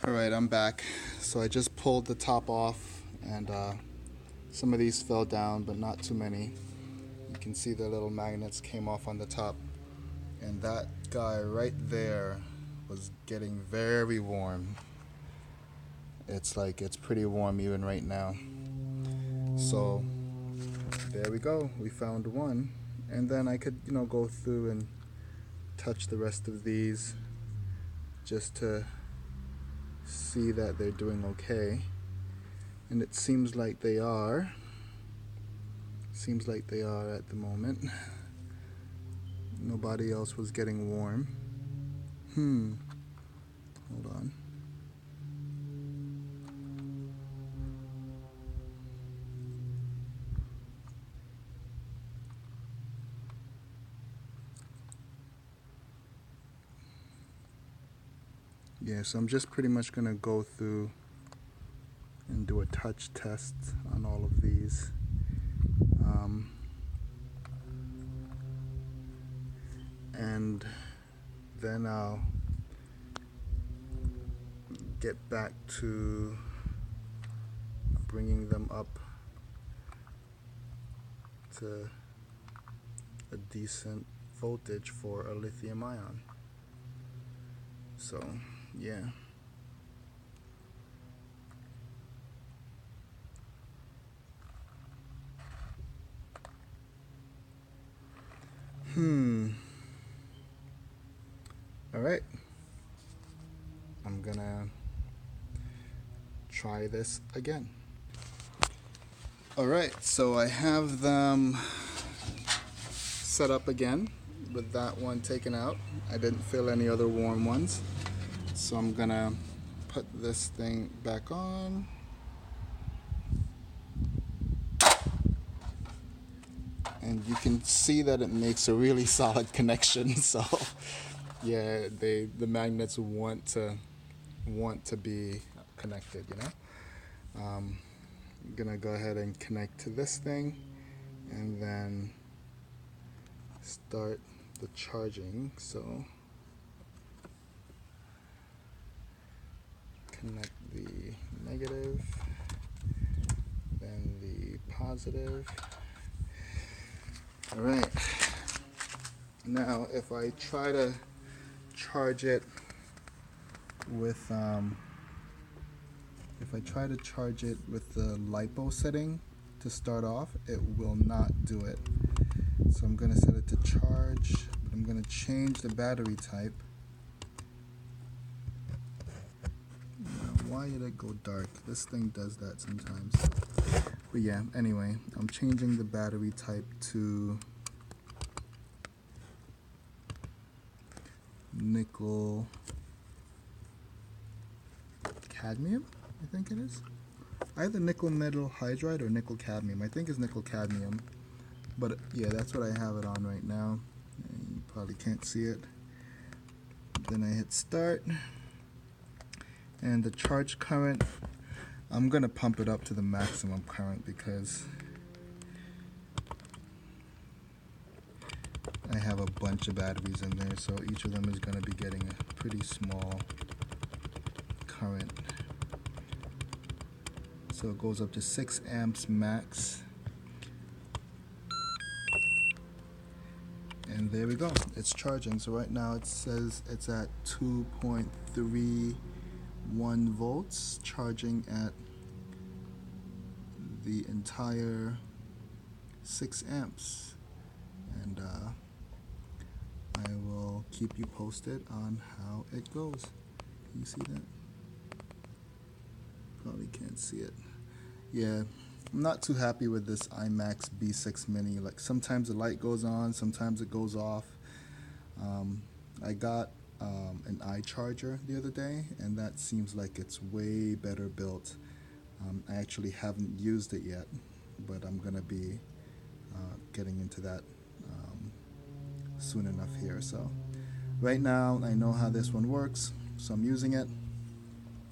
Alright, I'm back. So I just pulled the top off, and some of these fell down, but not too many. You can see the little magnets came off on the top. And that guy right there was getting very warm. It's like it's pretty warm even right now. So there we go. We found one. And then I could, go through and touch the rest of these just to see that they're doing okay. And it seems like they are. Seems like they are at the moment. Nobody else was getting warm. Hold on. Yeah, so I'm just pretty much gonna go through and do a touch test on all of these. And then I'll get back to bringing them up to a decent voltage for a lithium ion. So, yeah. All right. I'm gonna try this again. All right, so I have them set up again with that one taken out. I didn't fill any other warm ones. So I'm gonna put this thing back on. And you can see that it makes a really solid connection. So yeah, the magnets want to be connected. I'm gonna go ahead and connect to this thing and then start the charging. So connect the negative, then the positive. All right. Now, if I try to charge it with the LiPo setting to start off, it will not do it. So I'm going to set it to charge, but I'm going to change the battery type. Why did it go dark? This thing does that sometimes. But yeah, anyway, I'm changing the battery type to nickel cadmium, I think it is. Either nickel metal hydride or nickel cadmium. I think it's nickel cadmium. But yeah, that's what I have it on right now. You probably can't see it. Then I hit start. And the charge current, I'm going to pump it up to the maximum current because I have a bunch of batteries in there, so each of them is going to be getting a pretty small current. So it goes up to 6 amps max. And there we go, it's charging. So right now it says it's at 2.31 volts, charging at the entire 6 amps. And I will keep you posted on how it goes. Can you see that? Probably can't see it. Yeah, I'm not too happy with this IMAX B6 Mini. Like sometimes the light goes on, sometimes it goes off. I got an iCharger the other day, and that seems like it's way better built. I actually haven't used it yet, but I'm gonna be getting into that soon enough here. So right now I know how this one works, so I'm using it.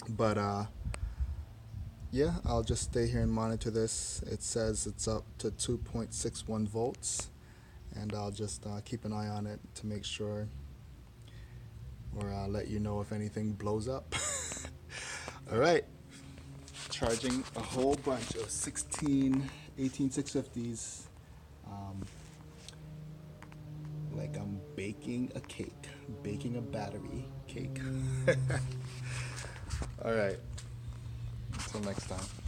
But yeah, I'll just stay here and monitor this. It says it's up to 2.61 volts, and I'll just keep an eye on it to make sure, or let you know if anything blows up. All right, charging a whole bunch of 16, 18 650s, um, like I'm baking a cake, baking a battery cake. All right, until next time.